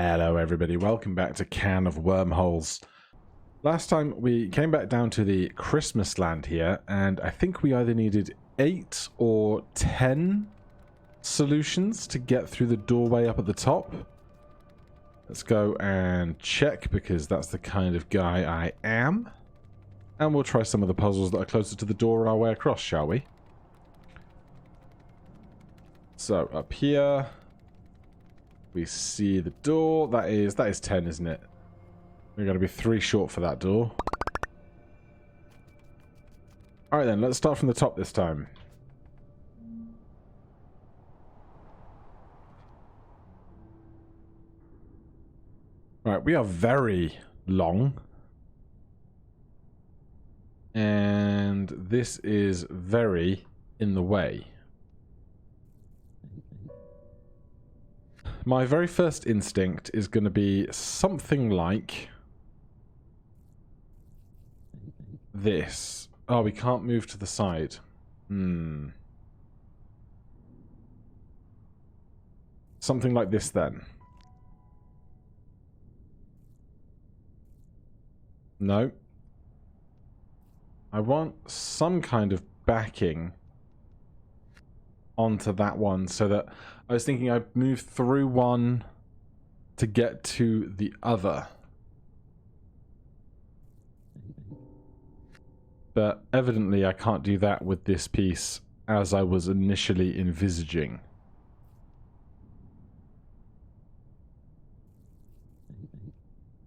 Hello everybody, welcome back to Can of Wormholes. Last time we came back down to the Christmas land here, and I think we either needed 8 or 10 solutions to get through the doorway up at the top. Let's go and check, because that's the kind of guy I am. And we'll try some of the puzzles that are closer to the door on our way across, shall we? So, up here we see the door. That is 10, isn't it? We're going to be 3 short for that door. Alright then, let's start from the top this time. Right, we are very long. And this is very in the way. My very first instinct is going to be something like this. Oh, we can't move to the side. Something like this then. No. I want some kind of backing onto that one, so that I was thinking I'd move through one to get to the other. But evidently I can't do that with this piece as I was initially envisaging.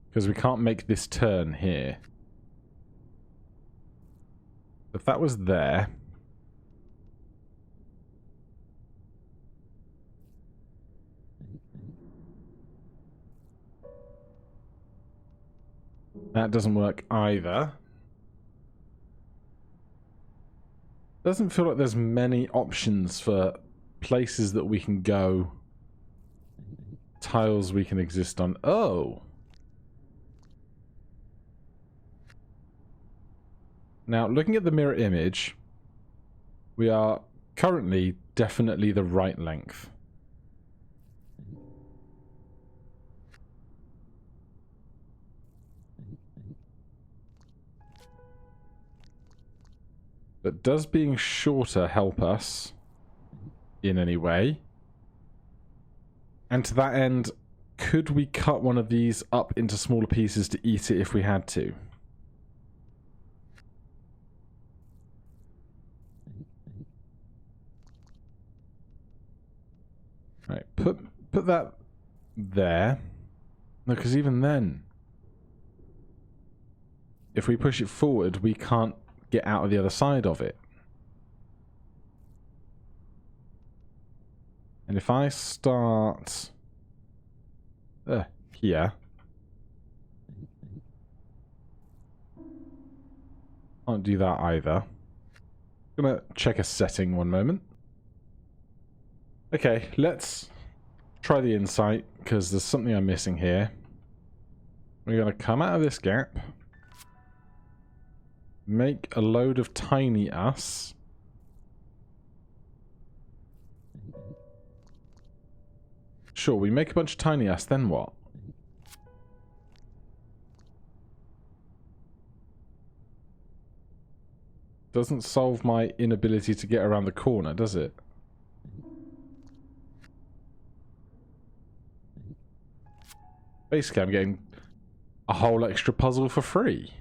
Because we can't make this turn here. If that was there... That doesn't work either. Doesn't feel like there's many options for places that we can go. Tiles we can exist on. Oh! Now, looking at the mirror image, we are currently definitely the right length. But does being shorter help us in any way? And to that end, could we cut one of these up into smaller pieces to eat it if we had to? Right, put that there. No, because even then, if we push it forward, we can't get out of the other side of it. And if I start here, can't do that either. I'm gonna check a setting one moment. Okay, let's try the insight, because there's something I'm missing here. We're gonna come out of this gap. Make a load of tiny us. Sure, we make a bunch of tiny us, then what? Doesn't solve my inability to get around the corner, does it? Basically, I'm getting a whole extra puzzle for free.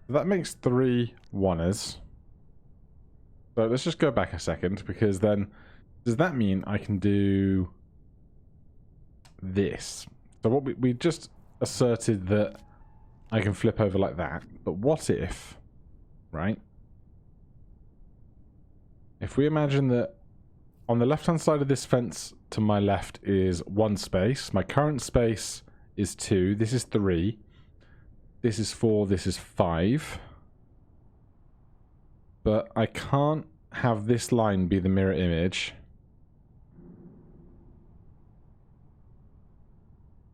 That makes 3 oneers. So let's just go back a second, because then does that mean I can do this? So what we just asserted that I can flip over like that, but what if, right? If we imagine that on the left-hand side of this fence to my left is 1 space, my current space is 2, this is 3, this is 4, this is 5. But I can't have this line be the mirror image.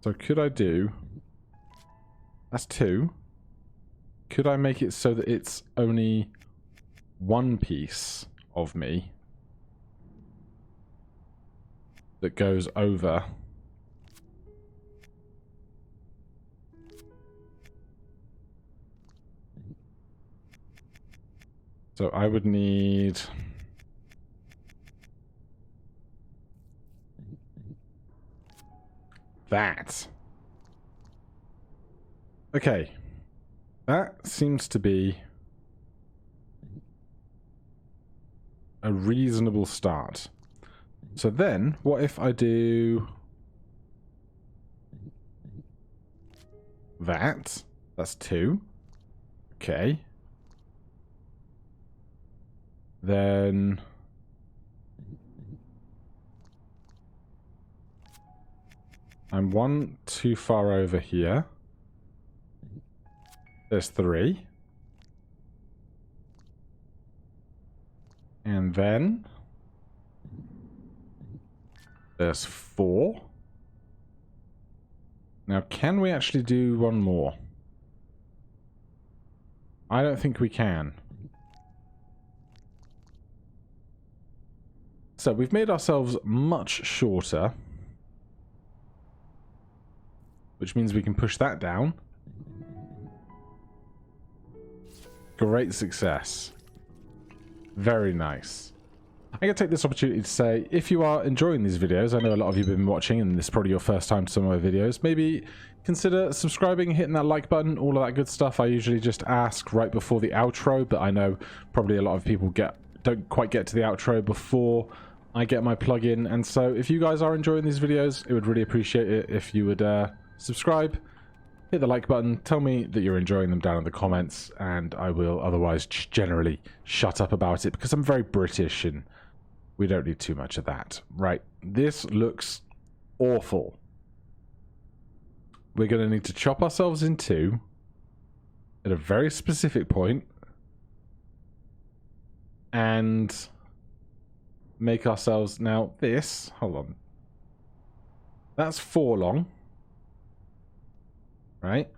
So could I do... That's 2. Could I make it so that it's only one piece of me that goes over? So I would need... that. Okay. That seems to be a reasonable start. So then, what if I do that? That's 2. Okay. Then I'm 1 too far over here. There's 3. And then there's 4. Now, can we actually do one more? I don't think we can. So we've made ourselves much shorter, which means we can push that down. Great success. Very nice. I'm going to take this opportunity to say, if you are enjoying these videos, I know a lot of you have been watching and this is probably your first time to some of my videos, maybe consider subscribing, hitting that like button, all of that good stuff. I usually just ask right before the outro, but I know probably a lot of people don't quite get to the outro before I get my plug-in, and so if you guys are enjoying these videos, it would really appreciate it if you would subscribe, hit the like button, tell me that you're enjoying them down in the comments, and I will otherwise generally shut up about it because I'm very British and we don't need too much of that. Right, this looks awful. We're going to need to chop ourselves in 2 at a very specific point and make ourselves... Now this, hold on, that's 4 long, right?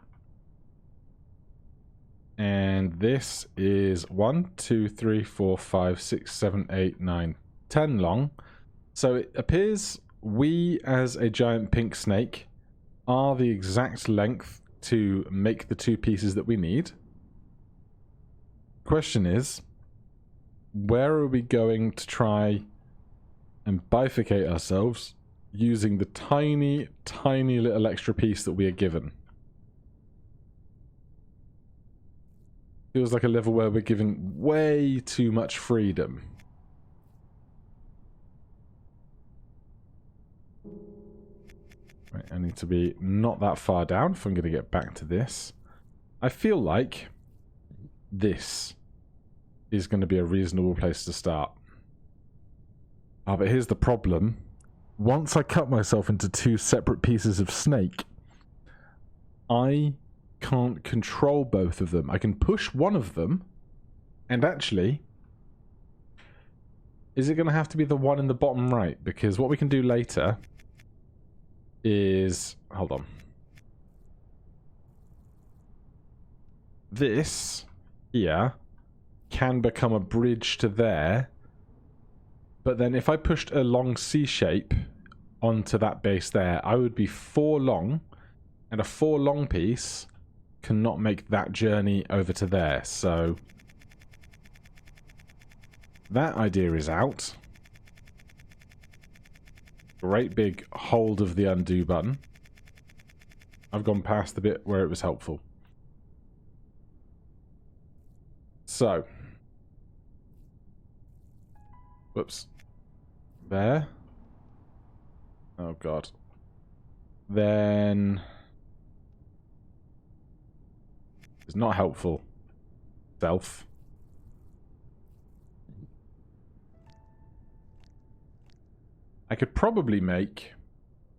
And this is 1, 2, 3, 4, 5, 6, 7, 8, 9, 10 long. So it appears we as a giant pink snake are the exact length to make the 2 pieces that we need. Question is, where are we going to try and bifurcate ourselves using the tiny, tiny little extra piece that we are given? Feels like a level where we're giving way too much freedom. Right, I need to be not that far down if I'm going to get back to this. I feel like this is going to be a reasonable place to start. Ah, but here's the problem. Once I cut myself into 2 separate pieces of snake, I can't control both of them. I can push one of them, and actually, is it going to have to be the one in the bottom right? Because what we can do later is... Hold on. This here can become a bridge to there, but then if I pushed a long C shape onto that base there, I would be 4 long, and a 4 long piece cannot make that journey over to there, so that idea is out. Great big hold of the undo button. I've gone past the bit where it was helpful. So, whoops. There. Oh god. Then it's not helpful. Self. I could probably make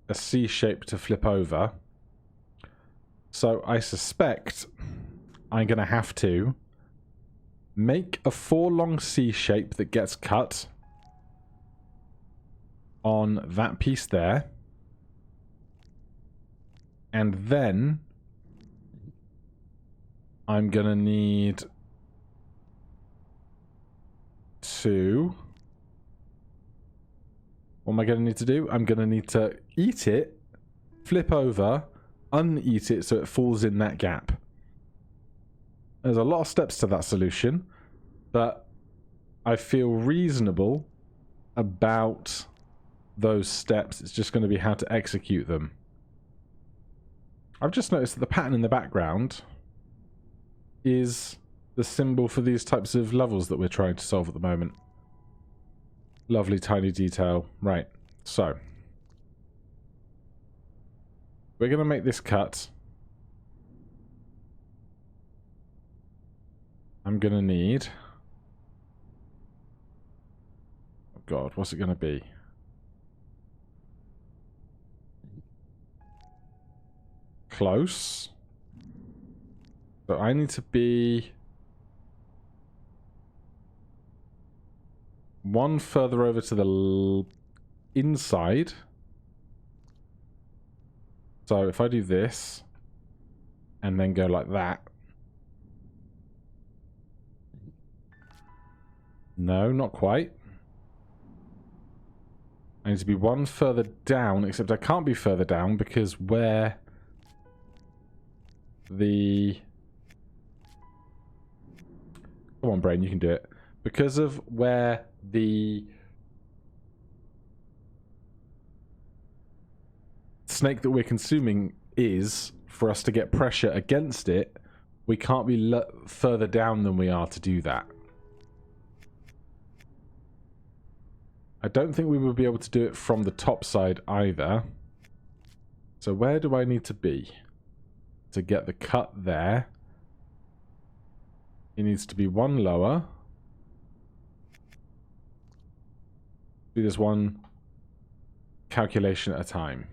a C shape to flip over. So I suspect I'm going to have to make a 4 long C shape that gets cut on that piece there. And then I'm gonna need to... What am I gonna need to do? I'm gonna need to eat it, flip over, uneat it so it falls in that gap. There's a lot of steps to that solution, but I feel reasonable about those steps. It's just going to be how to execute them. I've just noticed that the pattern in the background is the symbol for these types of levels that we're trying to solve at the moment. Lovely tiny detail. Right, so we're going to make this cut. I'm going to need... Oh god, what's it going to be? Close. So I need to be one further over to the inside. So if I do this and then go like that. No, not quite. I need to be one further down, except I can't be further down because where the... Come on, brain, you can do it. Because of where the snake that we're consuming is, for us to get pressure against it, we can't be further down than we are to do that. I don't think we will be able to do it from the top side either. So where do I need to be to get the cut there? It needs to be one lower. Do this one calculation at a time.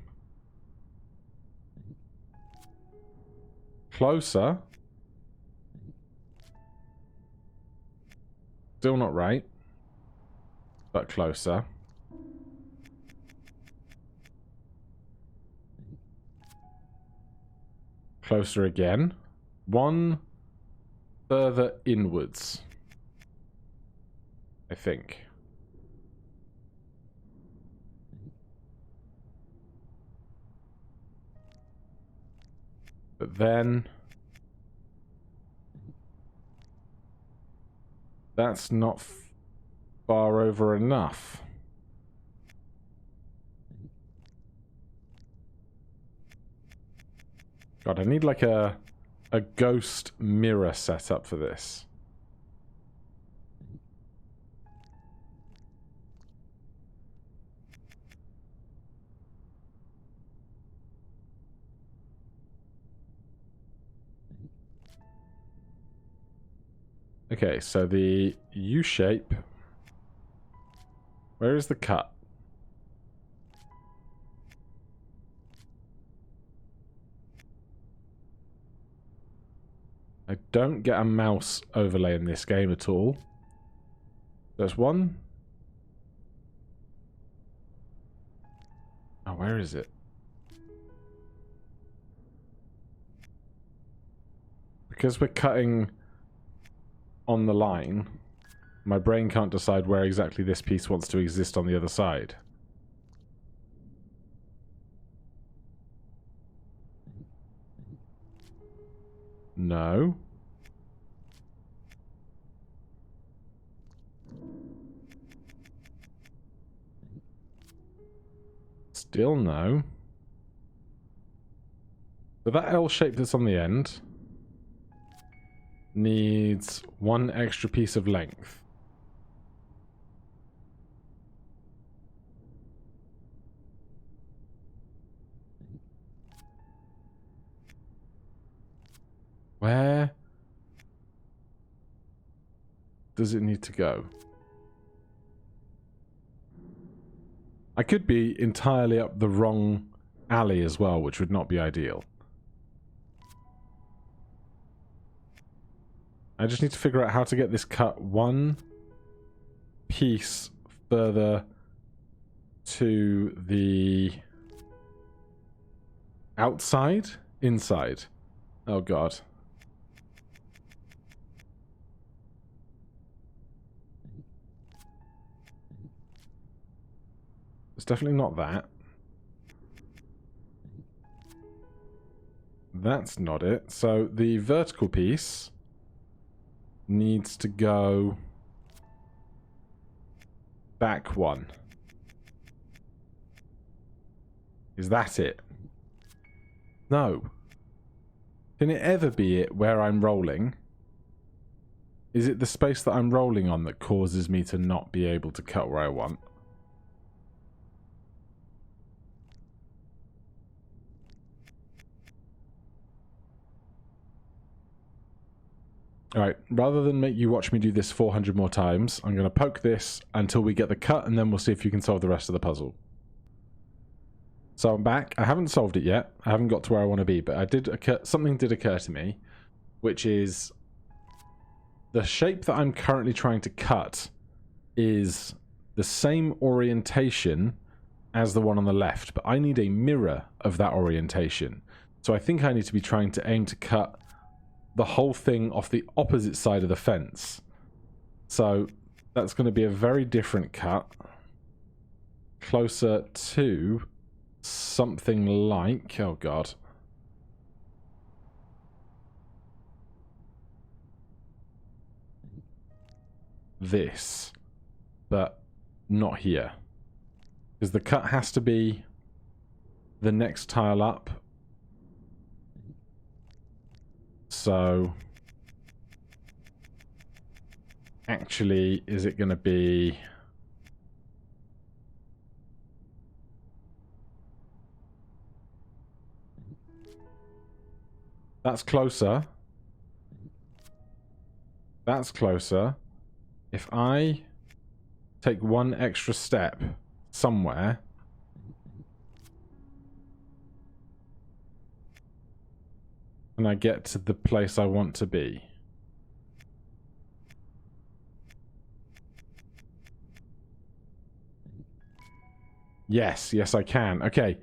Closer. Still not right. But closer. Closer again. One further inwards, I think. But then that's not far over enough. God, I need like a ghost mirror setup for this. Okay, so the U shape. Where is the cut? I don't get a mouse overlay in this game at all. There's one. Oh, where is it? Because we're cutting on the line, my brain can't decide where exactly this piece wants to exist on the other side. No. Still no. So that L shape that's on the end needs one extra piece of length. Where does it need to go? I could be entirely up the wrong alley as well, which would not be ideal. I just need to figure out how to get this cut one piece further to the outside? Inside. Oh god. definitely not that. That's not it. So the vertical piece needs to go back one. Is that it? No. Can it ever be it where I'm rolling? Is it the space that I'm rolling on that causes me to not be able to cut where I want? Alright, rather than make you watch me do this 400 more times, I'm going to poke this until we get the cut, and then we'll see if you can solve the rest of the puzzle. So I'm back. I haven't solved it yet. I haven't got to where I want to be, but something did occur to me, which is the shape that I'm currently trying to cut is the same orientation as the one on the left, but I need a mirror of that orientation. So I think I need to be trying to aim to cut the whole thing off the opposite side of the fence. So that's going to be a very different cut. Closer to something like... oh god. This. But not here. Because the cut has to be the next tile up. So, actually, is it going to be... that's closer. That's closer. If I take one extra step somewhere... and I get to the place I want to be. Yes, yes I can. Okay.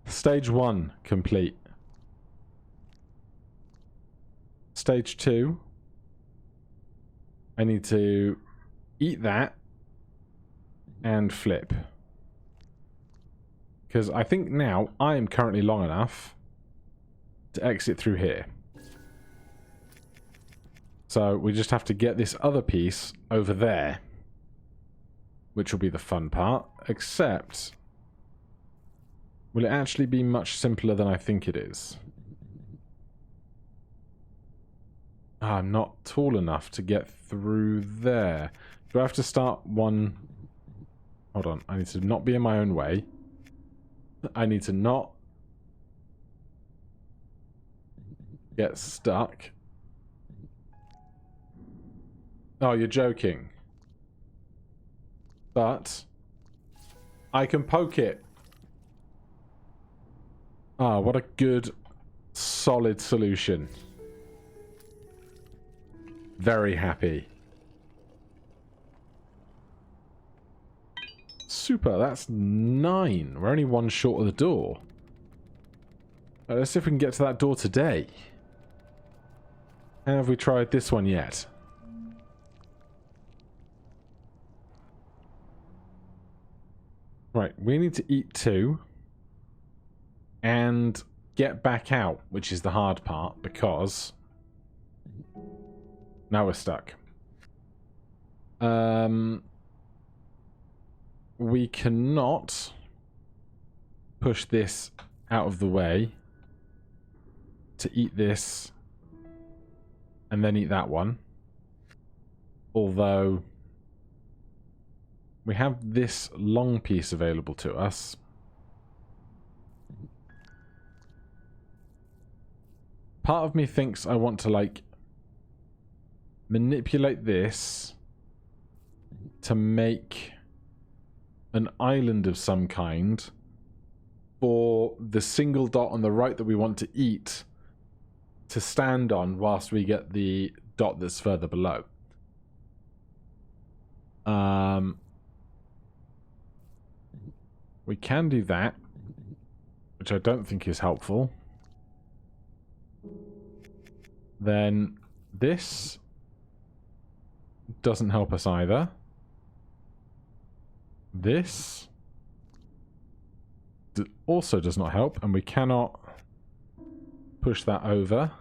Stage 1 complete. Stage 2. I need to eat that and flip. Because I think now I am currently long enough to exit through here. So we just have to get this other piece over there, which will be the fun part, except will it actually be much simpler than I think it is? I'm not tall enough to get through there. Do I have to start one... hold on, I need to not be in my own way. I need to not get stuck. Oh, you're joking. But I can poke it. Ah, what a good, solid solution. Very happy. Super, that's 9. We're only one short of the door. Let's see if we can get to that door today. Have we tried this one yet? Right, we need to eat 2. And get back out, which is the hard part, because... now we're stuck. We cannot push this out of the way to eat this and then eat that one. Although we have this long piece available to us. Part of me thinks I want to, like, manipulate this to make an island of some kind for the single dot on the right that we want to eat to stand on whilst we get the dot that's further below. We can do that, which I don't think is helpful. Then this doesn't help us either. This also does not help, and we cannot push that over.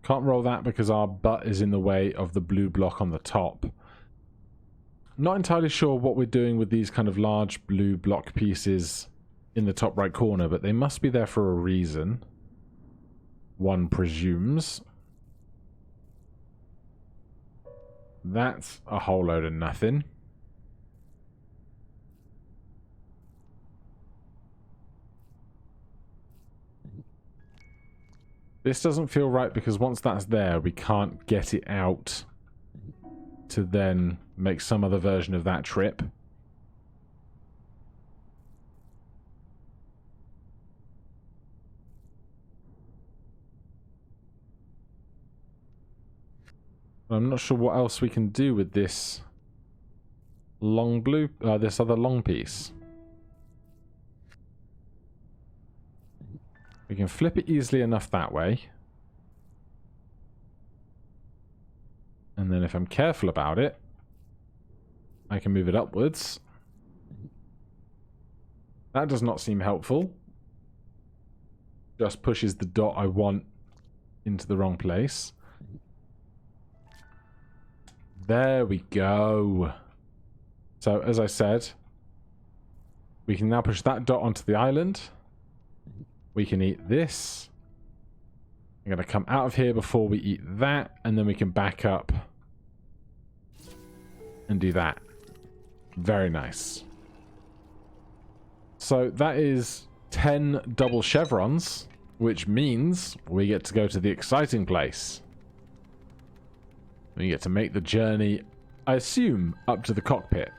Can't roll that because our butt is in the way of the blue block on the top. Not entirely sure what we're doing with these kind of large blue block pieces in the top right corner, but they must be there for a reason. One presumes. That's a whole load of nothing. This doesn't feel right because once that's there, we can't get it out to then make some other version of that trip. I'm not sure what else we can do with this long blue, this other long piece. We can flip it easily enough that way. And then if I'm careful about it, I can move it upwards. That does not seem helpful. Just pushes the dot I want into the wrong place. There we go. So, as I said, we can now push that dot onto the island. We can eat this. I'm going to come out of here before we eat that, and then we can back up and do that. Very nice. So that is 10 double chevrons, which means we get to go to the exciting place. We get to make the journey, I assume, up to the cockpit.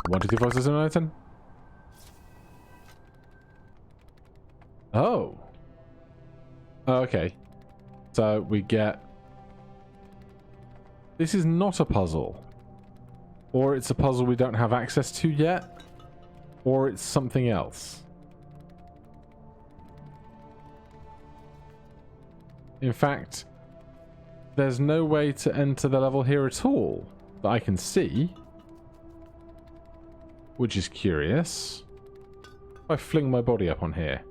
1, 2, 3, 4, 5, 6, 7, 8, 9, 10. Oh. Okay. So we get... This is not a puzzle. Or it's a puzzle we don't have access to yet. Or it's something else. In fact, there's no way to enter the level here at all that I can see. Which is curious. If I fling my body up on here.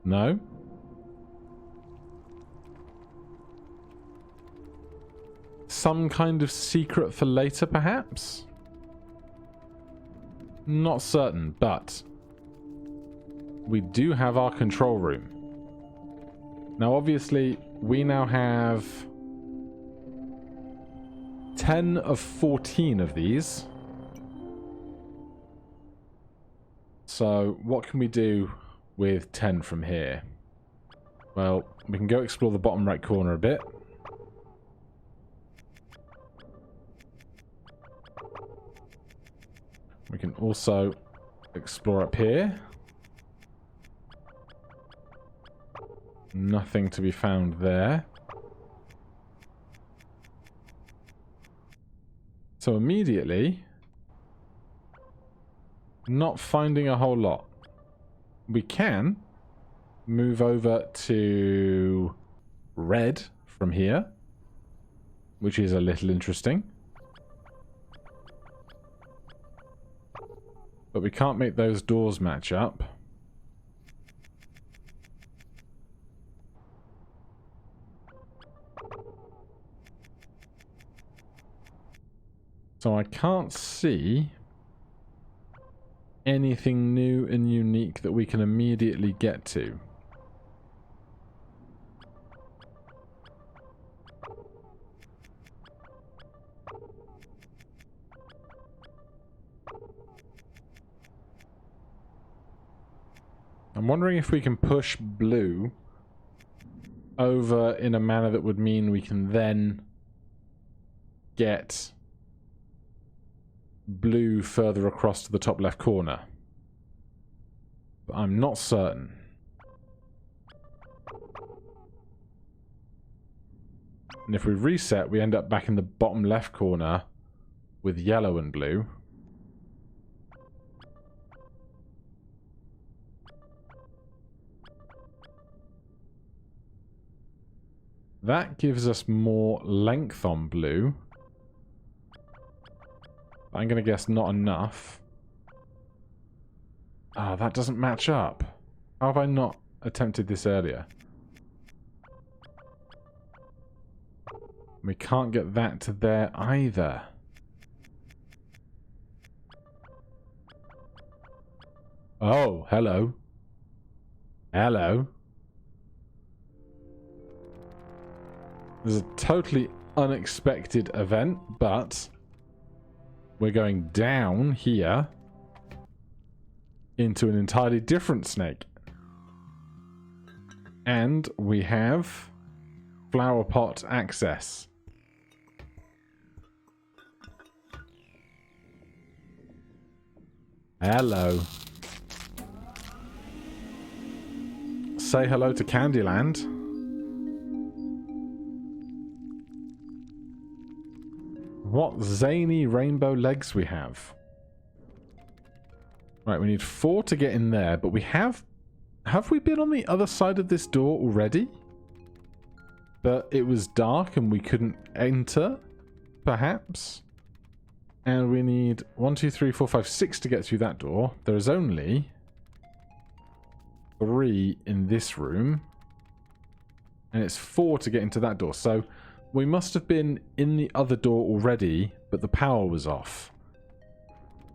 No? Some kind of secret for later, perhaps? Not certain, but we do have our control room. Now, obviously, we now have 10 of 14 of these. So, what can we do with 10 from here? Well, we can go explore the bottom right corner a bit. We can also explore up here. Nothing to be found there. So immediately, not finding a whole lot. We can move over to red from here, which is a little interesting. But we can't make those doors match up. So I can't see anything new and unique that we can immediately get to. I'm wondering if we can push blue over in a manner that would mean we can then get blue further across to the top left corner. But I'm not certain. And if we reset, we end up back in the bottom left corner with yellow and blue. That gives us more length on blue. I'm going to guess not enough. Ah, that doesn't match up. How have I not attempted this earlier? We can't get that to there either. Oh, hello. Hello. This is a totally unexpected event, but we're going down here into an entirely different snake. And we have flower pot access. Hello. Say hello to Candyland. What zany rainbow legs we have. Right, we need 4 to get in there, but we have... Have we been on the other side of this door already? But it was dark and we couldn't enter, perhaps? And we need 1, 2, 3, 4, 5, 6 to get through that door. There is only 3 in this room. And it's 4 to get into that door. So we must have been in the other door already, but the power was off.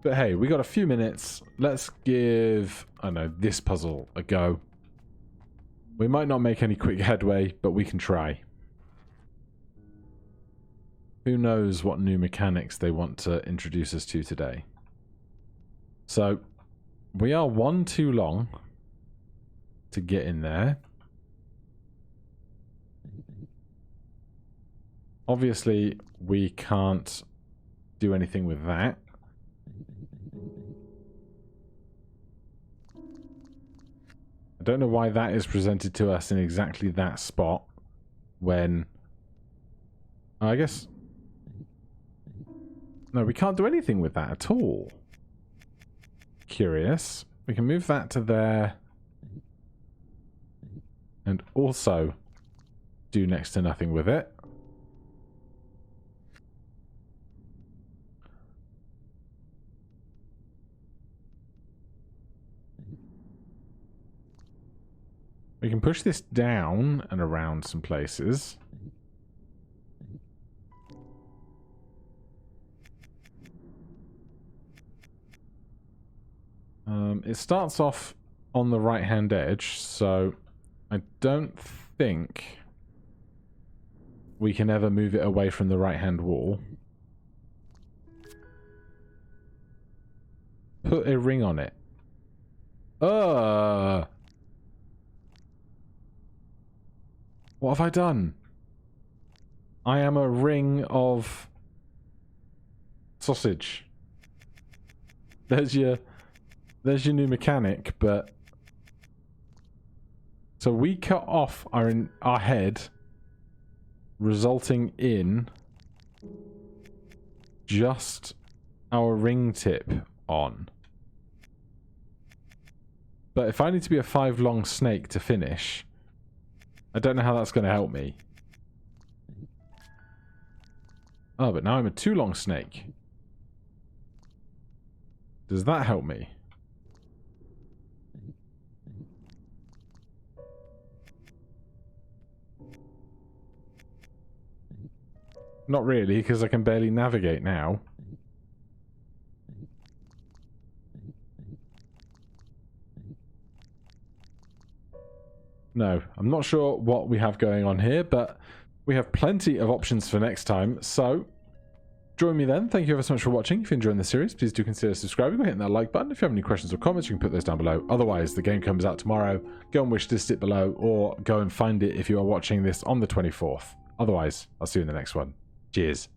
But hey, we got a few minutes. Let's give, I don't know, this puzzle a go. We might not make any quick headway, but we can try. Who knows what new mechanics they want to introduce us to today. So, we are 1 too long to get in there. Obviously, we can't do anything with that. I don't know why that is presented to us in exactly that spot when... I guess... No, we can't do anything with that at all. Curious. We can move that to there. And also do next to nothing with it. We can push this down and around some places. It starts off on the right-hand edge, so I don't think we can ever move it away from the right-hand wall. Put a ring on it. What have I done? I am a ring of sausage. There's your new mechanic, but so we cut off our head, resulting in just our ring tip on. But if I need to be a 5 long snake to finish, I don't know how that's going to help me. Oh, but now I'm a 2 long snake. Does that help me? Not really, because I can barely navigate now. No, I'm not sure what we have going on here, but we have plenty of options for next time, so join me then. Thank you ever so much for watching. If you're enjoying the series, please do consider subscribing or hitting that like button. If you have any questions or comments, you can put those down below. Otherwise, the game comes out tomorrow. Go and wishlist it below, or go and find it if you are watching this on the 24th. Otherwise, I'll see you in the next one. Cheers.